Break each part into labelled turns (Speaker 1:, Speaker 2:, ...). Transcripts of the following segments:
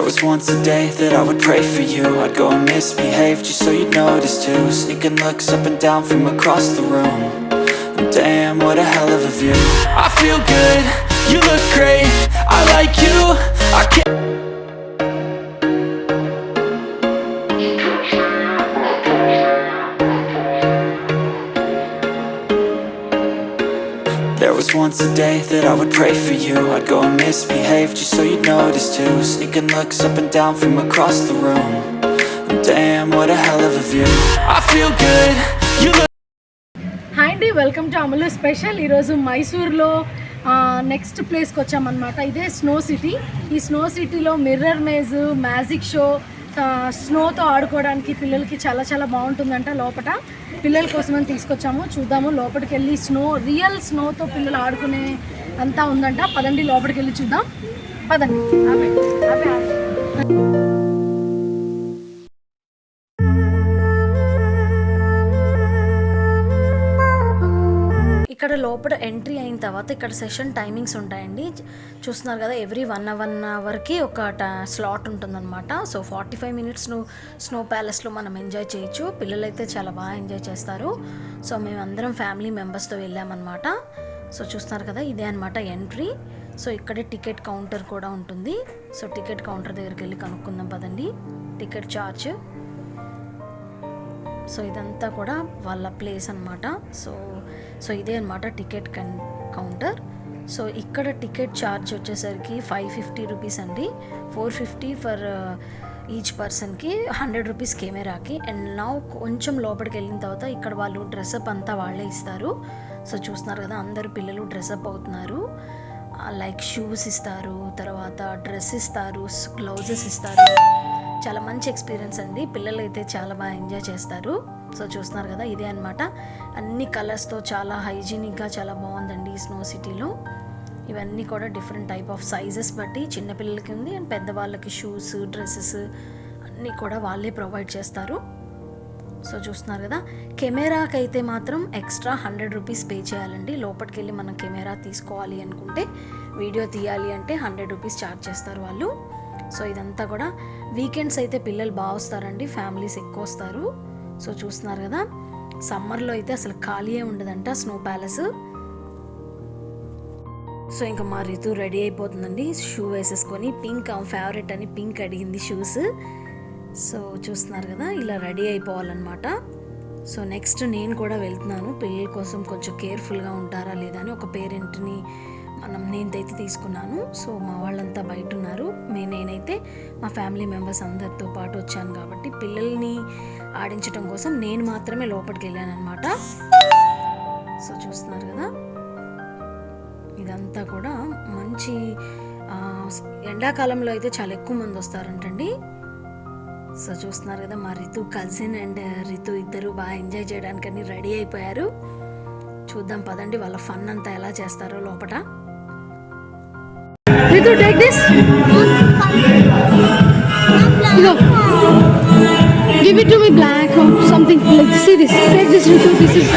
Speaker 1: There was once a day that I would pray for you. I'd go and misbehave just so you'd notice too. Sneaking looks up and down from across the room. And damn, what a hell of a view. I feel good, you look great, I like you, I can't. There was once a day that I would pray for you. I'd go and misbehave just so you'd notice too. Sneaking looks up and down from across the room. And damn, what a hell of a view. I feel good, you look.
Speaker 2: Hi అండి, welcome to అమలు special. ఈరోజు మైసూర్లో next ప్లేస్కి వచ్చామన్నమాట. ఇదే snow city. ఈ snow సిటీలో mirror maze, magic show, స్నోతో ఆడుకోవడానికి పిల్లలకి చాలా చాలా బాగుంటుందంట. లోపల పిల్లల కోసమని తీసుకొచ్చాము, చూద్దాము. లోపలికి వెళ్ళి రియల్ స్నోతో పిల్లలు ఆడుకునే అంతా ఉందంట. పదండి లోపలికి వెళ్ళి చూద్దాం, పదండి. ఇక్కడ లోపల ఎంట్రీ అయిన తర్వాత ఇక్కడ సెషన్ టైమింగ్స్ ఉంటాయండి. చూస్తున్నారు కదా, ఎవ్రీ 1 అవర్కి ఒక స్లాట్ ఉంటుందన్నమాట. సో 45 మినిట్స్ స్నో ప్యాలెస్లో మనం ఎంజాయ్ చేయొచ్చు. పిల్లలైతే చాలా బాగా ఎంజాయ్ చేస్తారు. సో మేమందరం ఫ్యామిలీ మెంబర్స్తో వెళ్ళామన్నమాట. సో చూస్తున్నారు కదా, ఇదే అనమాట ఎంట్రీ. సో ఇక్కడే టికెట్ కౌంటర్ కూడా ఉంటుంది. సో టికెట్ కౌంటర్ దగ్గరికి వెళ్ళి కనుక్కుందాం పదండి, టికెట్ ఛార్జ్. సో ఇదంతా కూడా వాళ్ళ ప్లేస్ అనమాట. సో ఇదే అనమాట టికెట్ కౌంటర్. సో ఇక్కడ టికెట్ ఛార్జ్ వచ్చేసరికి 550 రూపీస్ అండి. 450 ఫర్ ఈచ్ పర్సన్కి, 100 రూపీస్ కెమెరాకి. అండ్ నా కొంచెం లోపలికి వెళ్ళిన తర్వాత ఇక్కడ వాళ్ళు డ్రెస్అప్ అంతా వాళ్ళే ఇస్తారు. సో చూస్తున్నారు కదా, అందరూ పిల్లలు డ్రెస్అప్ అవుతున్నారు. లైక్ షూస్ ఇస్తారు, తర్వాత డ్రెస్ ఇస్తారు, గ్లౌజెస్ ఇస్తారు. చాలా మంచి ఎక్స్పీరియన్స్ అండి. పిల్లలు అయితే చాలా బాగా ఎంజాయ్ చేస్తారు. సో చూస్తున్నారు కదా, ఇదే అనమాట. అన్ని కలర్స్తో చాలా హైజీనిక్గా చాలా బాగుందండి ఈ స్నో సిటీలో. ఇవన్నీ కూడా డిఫరెంట్ టైప్ ఆఫ్ సైజెస్ బట్టి చిన్నపిల్లలకి ఉంది, అండ్ పెద్దవాళ్ళకి షూస్, డ్రెస్సెస్ అన్నీ కూడా వాళ్ళే ప్రొవైడ్ చేస్తారు. సో చూస్తున్నారు కదా, కెమెరాకి అయితే మాత్రం ఎక్స్ట్రా 100 రూపీస్ పే చేయాలండి. లోపలికి వెళ్ళి మనం కెమెరా తీసుకోవాలి అనుకుంటే, వీడియో తీయాలి అంటే 100 రూపీస్ ఛార్జ్ చేస్తారు వాళ్ళు. సో ఇదంతా కూడా వీకెండ్స్ అయితే పిల్లలు బాగా వస్తారండి, ఫ్యామిలీస్ ఎక్కువ వస్తారు. సో చూస్తున్నారు కదా, సమ్మర్లో అయితే అసలు ఖాళీయే ఉండదంట స్నో ప్యాలెస్. సో ఇంకా మా రితు రెడీ అయిపోతుందండి, షూ వేసేసుకొని. పింక్ ఫేవరెట్ అని పింక్ అడిగింది షూస్. సో చూస్తున్నారు కదా, ఇలా రెడీ అయిపోవాలన్నమాట. సో నెక్స్ట్ నేను కూడా వెళ్తున్నాను. పిల్లల కోసం కొంచెం కేర్ఫుల్గా ఉంటారా లేదా అని ఒక పేరెంట్ని నేనైతే తీసుకున్నాను. సో మా వాళ్ళంతా బయట ఉన్నారు. నేనైతే మా ఫ్యామిలీ మెంబర్స్ అందరితో పాటు వచ్చాను కాబట్టి పిల్లల్ని ఆడించడం కోసం నేను మాత్రమే లోపలికి వెళ్ళాను అనమాట. సో చూస్తున్నారు కదా, ఇదంతా కూడా మంచి ఎండాకాలంలో అయితే చాలా ఎక్కువ మంది వస్తారంటండి. సో చూస్తున్నారు కదా, మా రితు కజిన్ అండ్ రితు ఇద్దరు బాగా ఎంజాయ్ చేయడానికని రెడీ అయిపోయారు. చూద్దాం పదండి, వాళ్ళ ఫన్ అంతా ఎలా చేస్తారో లోపల. Ritu, take this. Go. Give it to me black or something. Like, see this. Take this, Ritu. This is.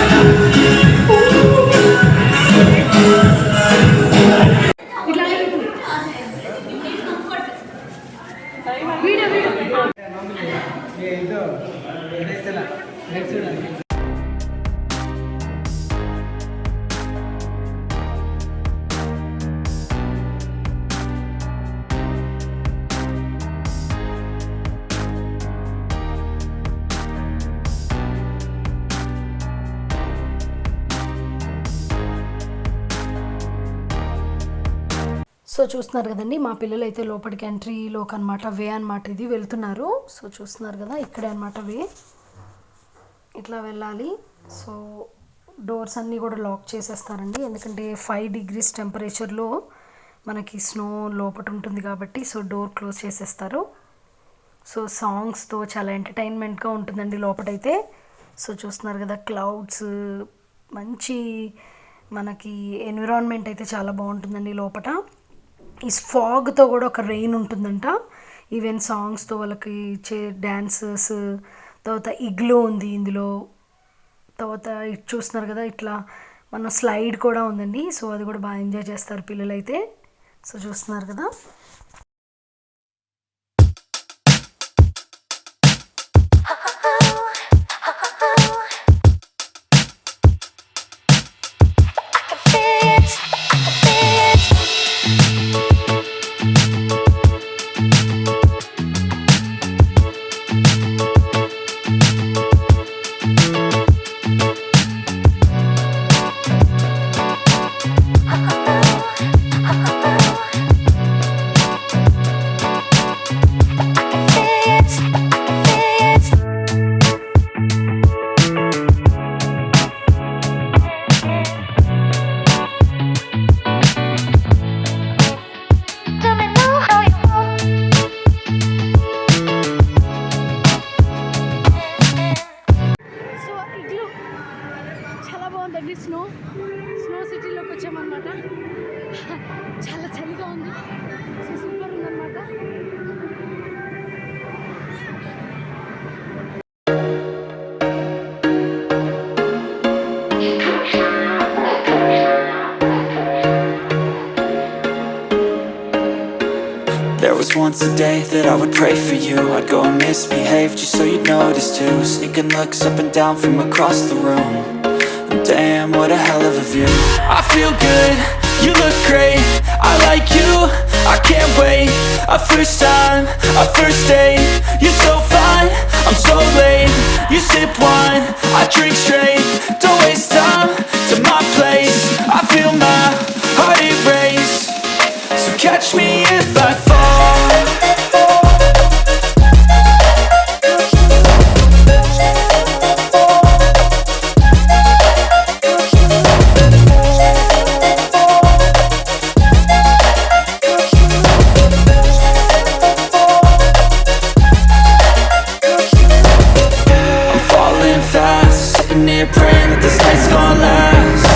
Speaker 2: So చూస్తున్నారు కదండి, మా పిల్లలు అయితే లోపలికి ఎంట్రీలోకి అనమాట, వే అనమాట ఇది, వెళ్తున్నారు. సో చూస్తున్నారు కదా, ఇక్కడే అనమాట వే, ఇట్లా వెళ్ళాలి. సో డోర్స్ అన్నీ కూడా లాక్ చేసేస్తారండి, ఎందుకంటే 5 degrees టెంపరేచర్లో మనకి స్నో లోపల ఉంటుంది కాబట్టి. సో డోర్ క్లోజ్ చేసేస్తారు. సో సాంగ్స్తో చాలా ఎంటర్టైన్మెంట్గా ఉంటుందండి లోపలైతే. సో చూస్తున్నారు కదా, క్లౌడ్స్, మంచి మనకి ఎన్విరాన్మెంట్ అయితే చాలా బాగుంటుందండి లోపల. ఈ ఫాగ్తో కూడా ఒక రెయిన్ ఉంటుందంట. ఈవెన్ సాంగ్స్తో వాళ్ళకి డ్యాన్సెస్, తర్వాత ఇగ్లో ఉంది ఇందులో. తర్వాత ఇటు చూస్తున్నారు కదా, ఇట్లా మన స్లైడ్ కూడా ఉందండి. సో అది కూడా బాగా ఎంజాయ్ చేస్తారు పిల్లలైతే. సో చూస్తున్నారు కదా.
Speaker 1: There was once a day that I would pray for you. I'd go and misbehave just so you'd notice too. Sneaking looks up and down from across the room. And damn, what a hell of a view. I feel good, you look great, I like you, I can't wait. A first time, a first date. You're so fine, I'm so late. You sip wine, I drink straight. Don't waste time to my place. I feel my heart erase. So catch me if I fall. Praying that this night's gonna last.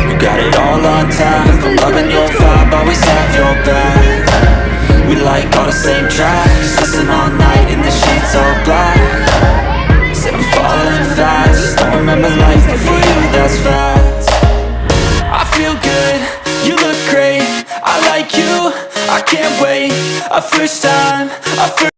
Speaker 1: You got it all on tap, I'm loving your vibe, always have your back. We like all the same tracks, listen all night in the sheets all black. Said I'm falling fast, don't remember life before you, that's facts. I feel good, you look great, I like you, I can't wait. A first time, a first.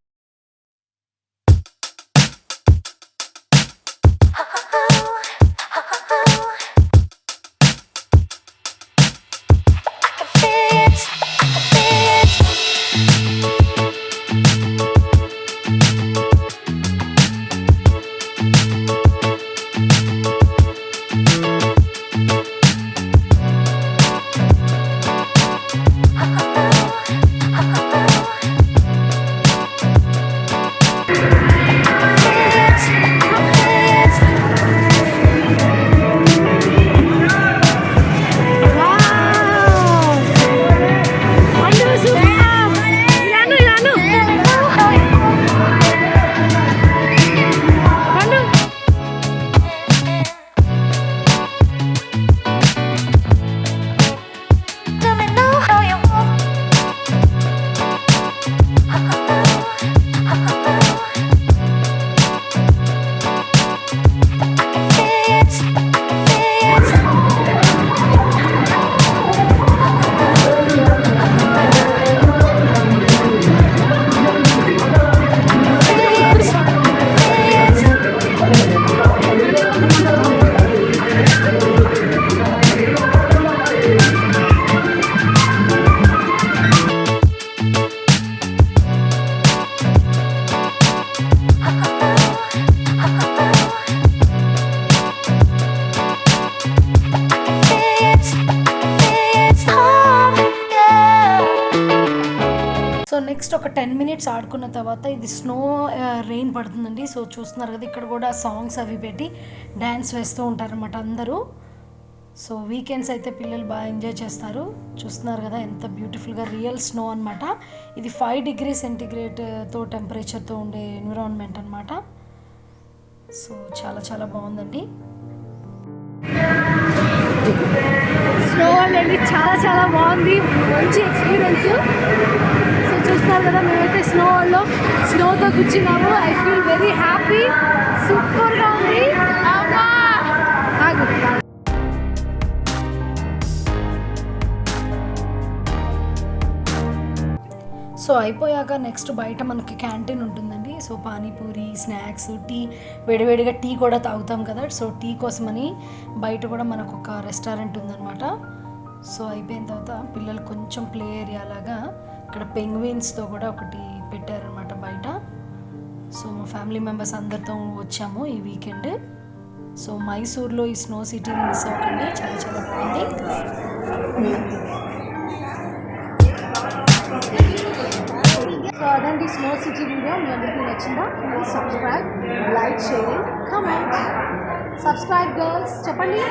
Speaker 2: Next ఒక 10 minutes ఆడుకున్న తర్వాత ఇది snow rain పడుతుందండి. So చూస్తున్నారు కదా, ఇక్కడ కూడా songs అవి పెట్టి డ్యాన్స్ వేస్తూ ఉంటారనమాట అందరూ. సో వీకెండ్స్ అయితే పిల్లలు బాగా ఎంజాయ్ చేస్తారు. చూస్తున్నారు కదా ఎంత బ్యూటిఫుల్గా రియల్ స్నో అనమాట. ఇది 5 డిగ్రీ సెంటిగ్రేడ్తో టెంపరేచర్తో ఉండే ఎన్విరాన్మెంట్ అనమాట. సో చాలా చాలా బాగుందండి.
Speaker 3: స్నో వరల్డ్ చాలా చాలా బాగుంది, మంచి ఎక్స్పీరియన్స్. సో చూస్తున్నారు కదా, మేమైతే స్నో వరల్డ్లో స్నోతో కూర్చున్నాము. ఐ ఫీల్ వెరీ హ్యాపీ, సూపర్గా ఉంది.
Speaker 2: సో అయిపోయాక నెక్స్ట్ బయట మనకి క్యాంటీన్ ఉంటుందండి. సో పానీపూరి, స్నాక్స్, టీ, వేడివేడిగా టీ కూడా తాగుతాం కదా. సో టీ కోసమని బయట కూడా మనకు ఒక రెస్టారెంట్ ఉందన్నమాట. సో అయిపోయిన తర్వాత పిల్లలు కొంచెం ప్లే ఏరియా లాగా ఇక్కడ పెంగ్విన్స్తో కూడా ఒకటి పెట్టారనమాట బయట. సో మా ఫ్యామిలీ మెంబర్స్ అందరితో వచ్చాము ఈ వీకెండ్. సో మైసూర్లో ఈ స్నో సిటీని మిస్ అవ్వకండి, చాలా చాలా బాగుంది.
Speaker 3: సో అదండి స్నో సిటీ వీడియో. మీ అందరికీ నచ్చిందా? Please subscribe, like, share, comment. Subscribe girls చెప్పండి.